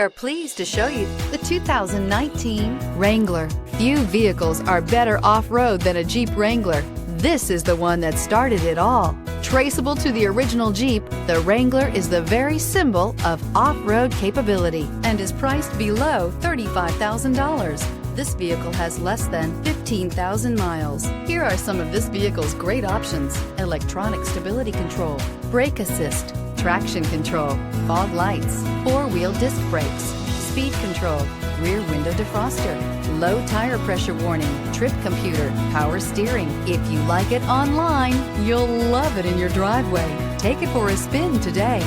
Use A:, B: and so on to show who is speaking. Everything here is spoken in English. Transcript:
A: Are pleased to show you the 2019 Wrangler. Few vehicles are better off-road than a Jeep Wrangler. This is the one that started it all. Traceable to the original Jeep, the Wrangler is the very symbol of off-road capability and is priced below $35,000. This vehicle has less than 15,000 miles. Here are some of this vehicle's great options: electronic stability control, brake assist, traction control, fog lights, four-wheel disc brakes, speed control, rear window defroster, low tire pressure warning, trip computer, power steering. If you like it online, you'll love it in your driveway. Take it for a spin today.